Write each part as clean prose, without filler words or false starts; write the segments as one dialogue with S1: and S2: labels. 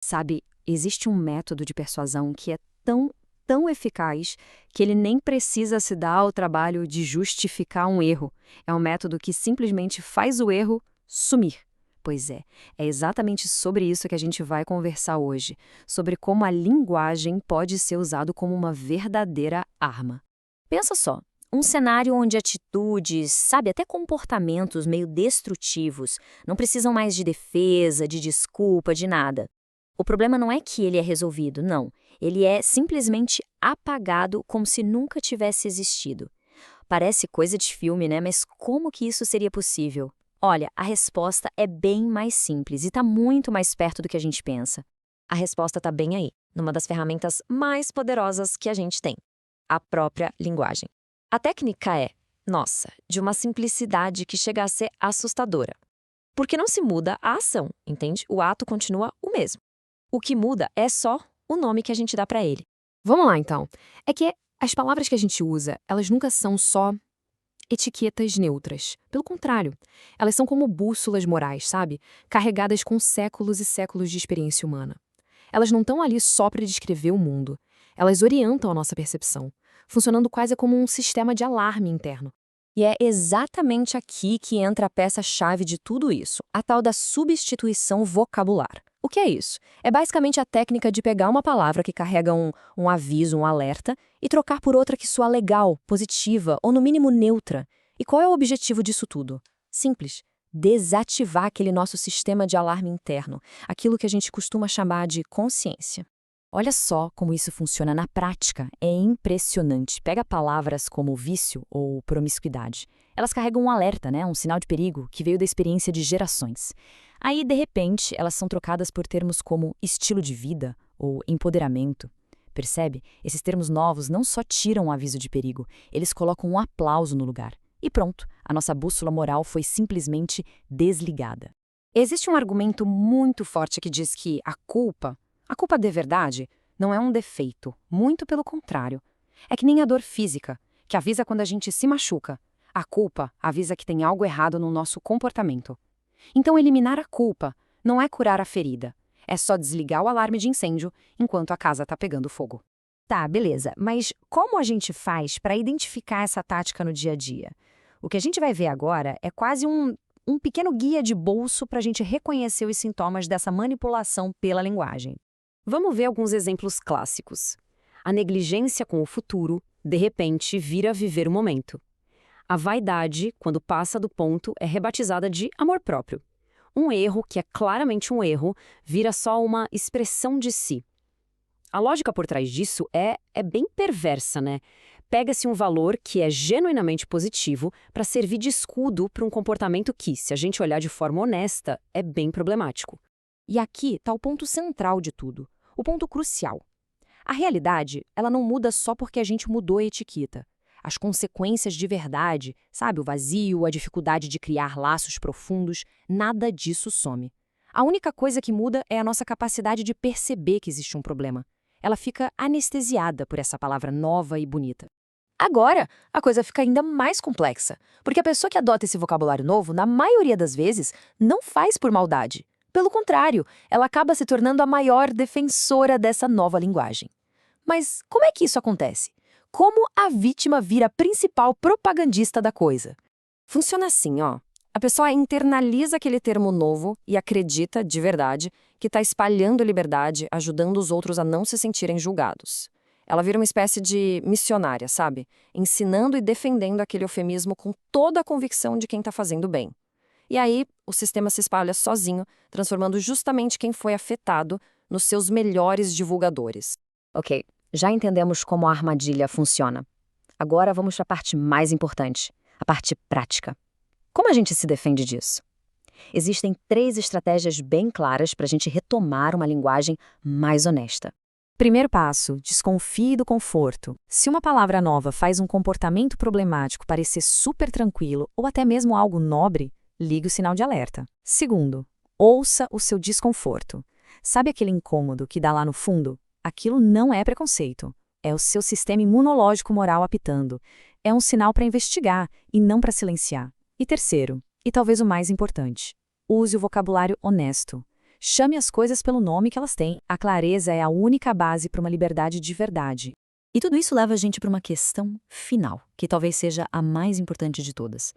S1: Sabe, existe um método de persuasão que é tão eficaz que ele nem precisa se dar ao trabalho de justificar um erro. É um método que simplesmente faz o erro sumir. Pois é exatamente sobre isso que a gente vai conversar hoje, sobre como a linguagem pode ser usada como uma verdadeira arma. Pensa só, um cenário onde atitudes, sabe, até comportamentos meio destrutivos, não precisam mais de defesa, de desculpa, de nada. O problema não é que ele é resolvido, não. Ele é simplesmente apagado como se nunca tivesse existido. Parece coisa de filme, né? Mas como que isso seria possível? Olha, a resposta é bem mais simples e está muito mais perto do que a gente pensa. A resposta está bem aí, numa das ferramentas mais poderosas que a gente tem: a própria linguagem. A técnica é, nossa, de uma simplicidade que chega a ser assustadora. Porque não se muda a ação, entende? O ato continua o mesmo. O que muda é só o nome que a gente dá para ele.
S2: Vamos lá, então. É que as palavras que a gente usa, elas nunca são só etiquetas neutras. Pelo contrário, elas são como bússolas morais, sabe? Carregadas com séculos e séculos de experiência humana. Elas não estão ali só para descrever o mundo. Elas orientam a nossa percepção, funcionando quase como um sistema de alarme interno.
S1: E é exatamente aqui que entra a peça-chave de tudo isso, a tal da substituição vocabular. O que é isso? É basicamente a técnica de pegar uma palavra que carrega um aviso, um alerta, e trocar por outra que soa legal, positiva ou no mínimo neutra. E qual é o objetivo disso tudo? Simples: desativar aquele nosso sistema de alarme interno, aquilo que a gente costuma chamar de consciência. Olha só como isso funciona na prática. É impressionante. Pega palavras como vício ou promiscuidade. Elas carregam um alerta, né? Um sinal de perigo que veio da experiência de gerações. Aí, de repente, elas são trocadas por termos como estilo de vida ou empoderamento. Percebe? Esses termos novos não só tiram o aviso de perigo, eles colocam um aplauso no lugar. E pronto, a nossa bússola moral foi simplesmente desligada. Existe um argumento muito forte que diz que a culpa de verdade não é um defeito, muito pelo contrário. É que nem a dor física, que avisa quando a gente se machuca. A culpa avisa que tem algo errado no nosso comportamento. Então, eliminar a culpa não é curar a ferida, é só desligar o alarme de incêndio enquanto a casa está pegando fogo. Tá, beleza, mas como a gente faz para identificar essa tática no dia a dia? O que a gente vai ver agora é quase um pequeno guia de bolso para a gente reconhecer os sintomas dessa manipulação pela linguagem. Vamos ver alguns exemplos clássicos. A negligência com o futuro, de repente, vira viver o momento. A vaidade, quando passa do ponto, é rebatizada de amor próprio. Um erro, que é claramente um erro, vira só uma expressão de si. A lógica por trás disso é bem perversa, né? Pega-se um valor que é genuinamente positivo para servir de escudo para um comportamento que, se a gente olhar de forma honesta, é bem problemático. E aqui está o ponto central de tudo, o ponto crucial. A realidade, ela não muda só porque a gente mudou a etiqueta. As consequências de verdade, sabe, o vazio, a dificuldade de criar laços profundos, nada disso some. A única coisa que muda é a nossa capacidade de perceber que existe um problema. Ela fica anestesiada por essa palavra nova e bonita. Agora, a coisa fica ainda mais complexa, porque a pessoa que adota esse vocabulário novo, na maioria das vezes, não faz por maldade. Pelo contrário, ela acaba se tornando a maior defensora dessa nova linguagem. Mas como é que isso acontece? Como a vítima vira a principal propagandista da coisa? Funciona assim, ó. A pessoa internaliza aquele termo novo e acredita, de verdade, que está espalhando liberdade, ajudando os outros a não se sentirem julgados. Ela vira uma espécie de missionária, sabe? Ensinando e defendendo aquele eufemismo com toda a convicção de quem está fazendo bem. E aí, o sistema se espalha sozinho, transformando justamente quem foi afetado nos seus melhores divulgadores. Ok, já entendemos como a armadilha funciona. Agora vamos para a parte mais importante, a parte prática. Como a gente se defende disso? Existem 3 estratégias bem claras para a gente retomar uma linguagem mais honesta. Primeiro passo: desconfie do conforto. Se uma palavra nova faz um comportamento problemático parecer super tranquilo ou até mesmo algo nobre, ligue o sinal de alerta. Segundo, ouça o seu desconforto. Sabe aquele incômodo que dá lá no fundo? Aquilo não é preconceito. É o seu sistema imunológico moral apitando. É um sinal para investigar e não para silenciar. E terceiro, e talvez o mais importante, use o vocabulário honesto.
S3: Chame as coisas pelo nome que elas têm. A clareza é a única base para uma liberdade de verdade. E tudo isso leva a gente para uma questão final, que talvez seja a mais importante de todas.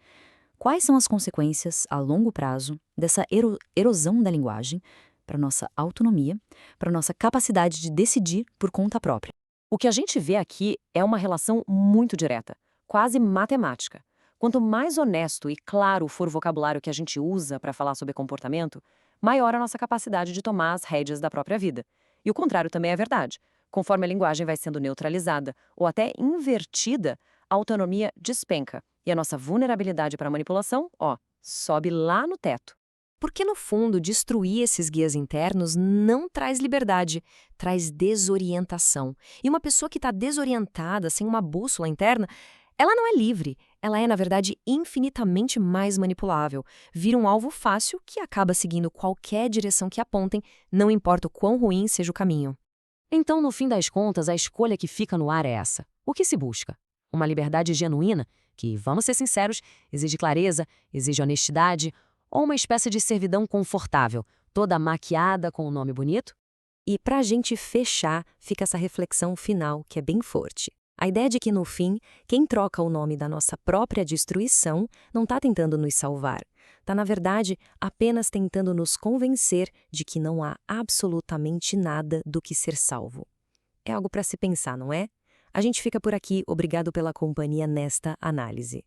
S3: Quais são as consequências, a longo prazo, dessa erosão da linguagem para nossa autonomia, para nossa capacidade de decidir por conta própria?
S1: O que a gente vê aqui é uma relação muito direta, quase matemática. Quanto mais honesto e claro for o vocabulário que a gente usa para falar sobre comportamento, maior a nossa capacidade de tomar as rédeas da própria vida. E o contrário também é verdade. Conforme a linguagem vai sendo neutralizada ou até invertida, a autonomia despenca. E a nossa vulnerabilidade para manipulação, sobe lá no teto.
S2: Porque, no fundo, destruir esses guias internos não traz liberdade, traz desorientação. E uma pessoa que está desorientada, sem uma bússola interna, ela não é livre. Ela é, na verdade, infinitamente mais manipulável. Vira um alvo fácil que acaba seguindo qualquer direção que apontem, não importa o quão ruim seja o caminho.
S1: Então, no fim das contas, a escolha que fica no ar é essa. O que se busca? Uma liberdade genuína, que, vamos ser sinceros, exige clareza, exige honestidade, ou uma espécie de servidão confortável, toda maquiada com um nome bonito?
S3: E para a gente fechar, fica essa reflexão final que é bem forte. A ideia de que, no fim, quem troca o nome da nossa própria destruição não está tentando nos salvar. Está, na verdade, apenas tentando nos convencer de que não há absolutamente nada do que ser salvo. É algo para se pensar, não é? A gente fica por aqui. Obrigado pela companhia nesta análise.